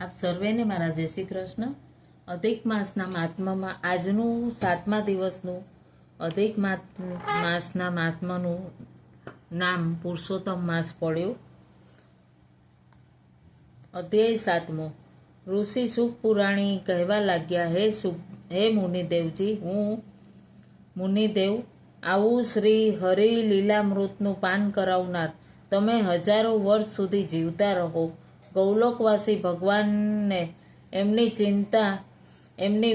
આપ સર્વેને મારા જય શ્રી કૃષ્ણ. અધિક માસના મહાત્મામાં આજનું 7મા દિવસનું અધિક માસના મહાત્માનું નામ પુરુષોત્તમ માસ પડ્યો. અધ્યાય 7મો. ઋષિ સુખ પુરાણી કહેવા લાગ્યા, હે મુનિદેવજી, હું મુનિદેવ આવું શ્રી હરિ લીલામૃતનું પાન કરાવનાર તમે હજારો વર્ષ સુધી જીવતા રહો. ગૌલોકવાસી ભગવાનને એમની ચિંતા, એમની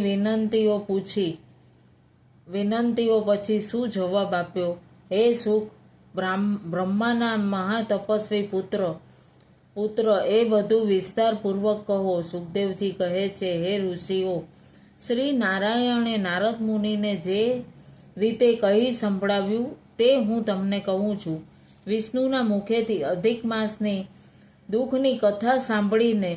વિનંતીઓ પછી શું જવાબ આપ્યો? હે સુખ, બ્રહ્માના મહાતપસ્વી પુત્ર એ બધું વિસ્તારપૂર્વક કહો. સુખદેવજી કહે છે, હે ઋષિઓ, શ્રી નારાયણે નારદ મુનિને જે રીતે કહી સંભળાવ્યું તે હું તમને કહું છું. વિષ્ણુના મુખેથી અધિક માસની દુઃખની કથા સાંભળીને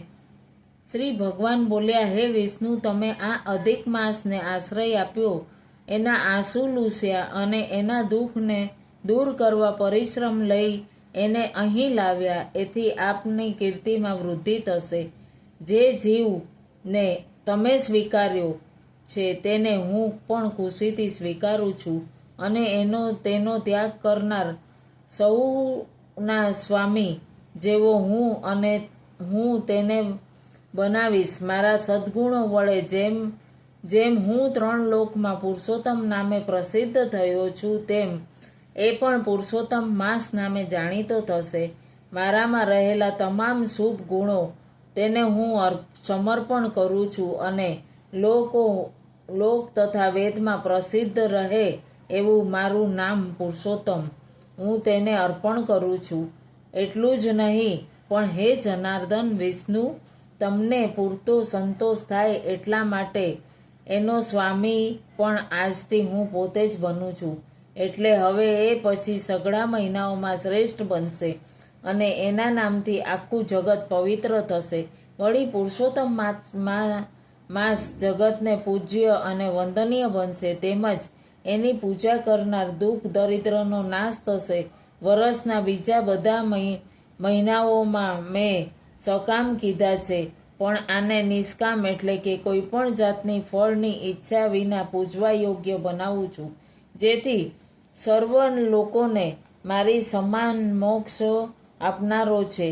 શ્રી ભગવાન બોલ્યા, હે વિષ્ણુ, તમે આ અધિક માસને આશ્રય આપ્યો, એના આંસુ લૂસ્યા અને એના દુઃખને દૂર કરવા પરિશ્રમ લઈ એને અહીં લાવ્યા. એથી આપની કીર્તિમાં વૃદ્ધિ થશે. જે જીવને તમે સ્વીકાર્યો છે તેને હું પણ ખુશીથી સ્વીકારું છું અને તેનો ત્યાગ કરનાર સૌના સ્વામી જેવો હું તેને બનાવીશ. મારા સદ્ગુણો વડે જેમ હું 3 લોકમાં પુરુષોત્તમ નામે પ્રસિદ્ધ થયો છું, તેમ એ પણ પુરુષોત્તમ માસ નામે જાણીતો થશે. મારામાં રહેલા તમામ શુભ ગુણો તેને હું સમર્પણ કરું છું અને લોક તથા વેદમાં પ્રસિદ્ધ રહે એવું મારું નામ પુરુષોત્તમ હું તેને અર્પણ કરું છું. એટલું જ નહીં, પણ હે જનાર્દન વિષ્ણુ, તમને પૂરતો સંતોષ થાય એટલા માટે એનો સ્વામી પણ આજથી હું પોતે જ બનું છું. એટલે હવે એ પછી સઘળા મહિનાઓમાં શ્રેષ્ઠ બનશે અને એના નામથી આખું જગત પવિત્ર થશે. વળી પુરુષોત્તમ માસ જગતને પૂજ્ય અને વંદનીય બનશે. તેમજ એની પૂજા કરનાર દુઃખ દરિદ્રનો નાશ થશે. વરસના બીજા બધા મહિનાઓમાં મેં સકામ કીધા છે, પણ આને નિષ્કામ એટલે કે કોઈ પણ જાતની ફળની ઈચ્છા વિના પૂજવા યોગ્ય બનાવું છું, જેથી સર્વ લોકોને મારી સમાન મોક્ષ આપનારો છે.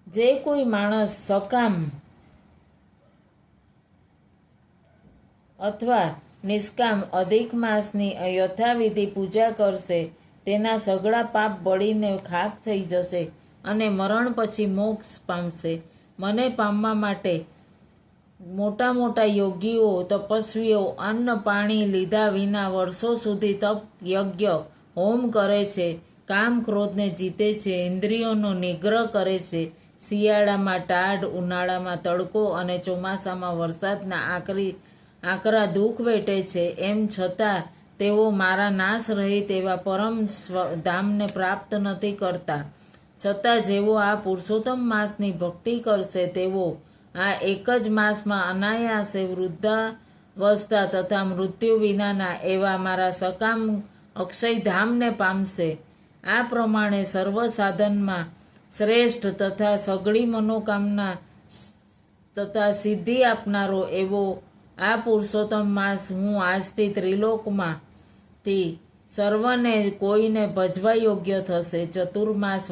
જે કોઈ માણસ સકામ અથવા નિષ્કામ અધિક માસની યથાવિધિ પૂજા કરશે, તેના સઘળા પાપ બળીને ખાક થઈ જશે અને મરણ પછી મોક્ષ પામશે. મને પામવા માટે મોટા યોગીઓ, તપસ્વીઓ અન્ન પાણી લીધા વિના વર્ષો સુધી તપ, યજ્ઞ, હોમ કરે છે. કામ ક્રોધને જીતે છે. ઇન્દ્રિયોનો નિગ્રહ કરે છે. શિયાળામાં ટાઢ, ઉનાળામાં તડકો અને ચોમાસામાં વરસાદના આકરા દુઃખ વેઠે છે. એમ છતાં તેઓ મારા નાશ રહિત એવા પરમ ધામને પ્રાપ્ત નથી કરતા. છતાં જેઓ આ પુરુષોત્તમ માસની ભક્તિ કરશે તેઓ આ એક જ માસમાં અનાયાસે વૃદ્ધાવસ્થા તથા મૃત્યુ વિનાના એવા મારા સકામ અક્ષયધામને પામશે. આ પ્રમાણે સર્વ સાધનમાં શ્રેષ્ઠ તથા સઘળી મનોકામના તથા સિદ્ધિ આપનારો એવો આ પુરુષોત્તમ માસ હું આજથી ત્રિલોકમાંથી સર્વને કોઈને ભજવા યોગ્ય થશે. ચતુર્માસ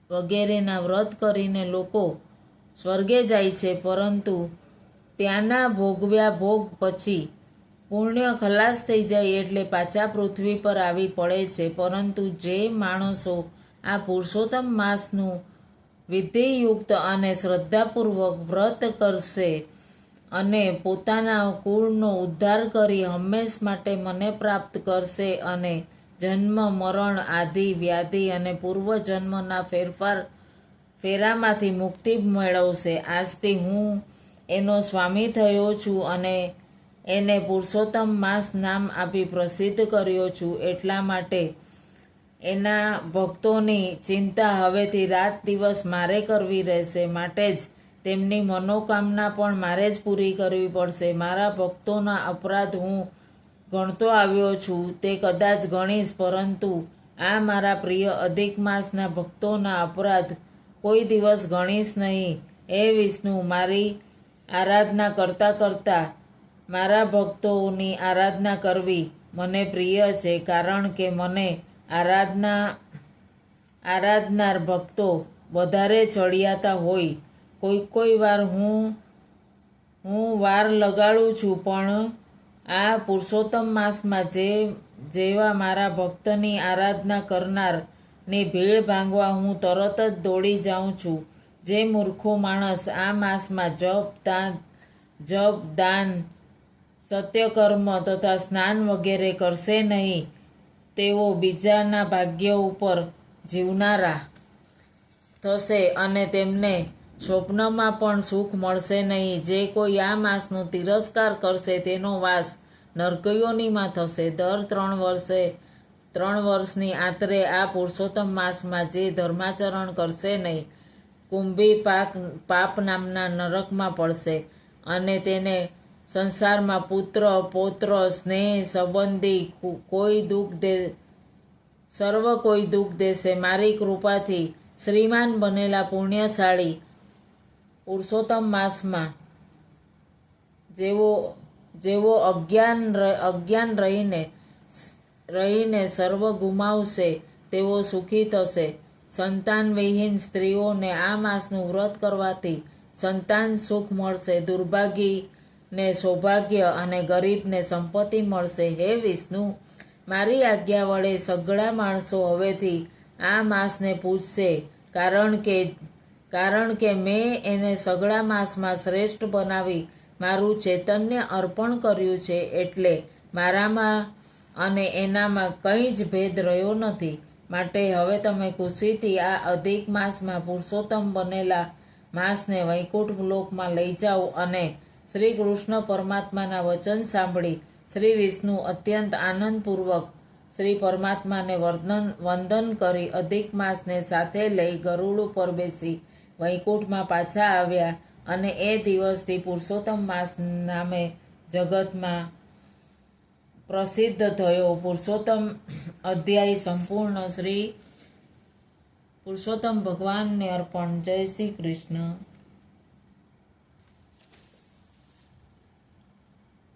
વગેરેના વ્રત કરીને લોકો સ્વર્ગે જાય છે, પરંતુ ત્યાંના ભોગવ્યા ભોગ પછી પુણ્ય ખલાસ થઈ જાય એટલે પાછા પૃથ્વી પર આવી પડે છે. પરંતુ જે માણસો આ પુરુષોત્તમ માસનું વિધિયુક્ત અને શ્રદ્ધાપૂર્વક વ્રત કરશે અને પોતાના કુળનો ઉદ્ધાર કરી હંમેશ માટે મને પ્રાપ્ત કરશે અને જન્મ, મરણ, આદિ, વ્યાધિ અને પૂર્વજન્મના ફેરામાંથી મુક્તિ મેળવશે. આજથી હું એનો સ્વામી થયો છું અને એને પુરુષોત્તમ માસ નામ આપી પ્રસિદ્ધ કર્યો છું. એટલા માટે એના ભક્તોની ચિંતા હવેથી રાત દિવસ મારે કરવી રહેશે. માટે જ તેમની મનોકામના પણ મારે જ પૂરી કરવી પડશે. મારા ભક્તોના અપરાધ હું ગણતો આવ્યો છું તે કદાચ ગણીશ, પરંતુ આ મારા પ્રિય અધિક માસના ભક્તોના અપરાધ કોઈ દિવસ ગણીશ નહીં. હે વિષ્ણુ, મારી આરાધના કરતાં કરતાં મારા ભક્તોની આરાધના કરવી મને પ્રિય છે, કારણ કે મને આરાધનાર ભક્તો વધારે ચડિયાતા હોય. કોઈ વાર હું વાર લગાડું છું, પણ આ પુરુષોત્તમ માસમાં જેવા મારા ભક્તની આરાધના કરનારની ભીડ ભાંગવા હું તરત જ દોડી જાઉં છું. જે મૂર્ખો માણસ આ માસમાં જપ, દાન, સત્યકર્મ તથા સ્નાન વગેરે કરશે નહીં, તેઓ બીજાના ભાગ્ય ઉપર જીવનારા થશે અને તેમને સ્વપ્નમાં પણ સુખ મળશે નહીં. જે કોઈ આ માસનો તિરસ્કાર કરશે તેનો વાસ નરકયોનીમાં થશે. દર 3 વર્ષની આંતરે આ પુરુષોત્તમ માસમાં જે ધર્માચરણ કરશે નહીં, કુંભી પાપ નામના નરકમાં પડશે અને તેને સંસારમાં પુત્ર, પૌત્ર, સ્નેહ સંબંધી સર્વ કોઈ દુઃખ દેશે. મારી કૃપાથી શ્રીમાન બનેલા પુણ્યશાળી પુરુષોત્તમ માસમાં જેવો અજ્ઞાન રહીને સર્વ ગુમાવશે તેઓ સુખી થશે. સંતાનવિહીન સ્ત્રીઓને આ માસનું વ્રત કરવાથી સંતાન સુખ મળશે. દુર્ભાગીને સૌભાગ્ય અને ગરીબને સંપત્તિ મળશે. હે વિષ્ણુ, મારી આજ્ઞા વડે સઘળા માણસો હવેથી આ માસને પૂજશે, કારણ કે મેં એને સઘળા માસમાં શ્રેષ્ઠ બનાવી મારું ચૈતન્ય અર્પણ કર્યું છે. એટલે મારામાં અને એનામાં કંઈ જ ભેદ રહ્યો નથી. માટે હવે તમે ખુશીથી આ અધિક માસમાં પુરુષોત્તમ બનેલા માસને વૈકુંઠ લોકમાં લઈ જાઓ અને શ્રી કૃષ્ણ પરમાત્માના વચન સાંભળી શ્રી વિષ્ણુ અત્યંત આનંદપૂર્વક શ્રી પરમાત્માને વંદન કરી અધિક માસને સાથે લઈ ગરુડ ઉપર બેસી વૈકુંઠમાં પાછા આવ્યા અને એ દિવસથી પુરુષોત્તમ માસ નામે જગતમાં પ્રસિદ્ધ થયો. પુરુષોત્તમ અધ્યાય સંપૂર્ણ. શ્રી પુરુષોત્તમ ભગવાનને અર્પણ. જય શ્રી કૃષ્ણ.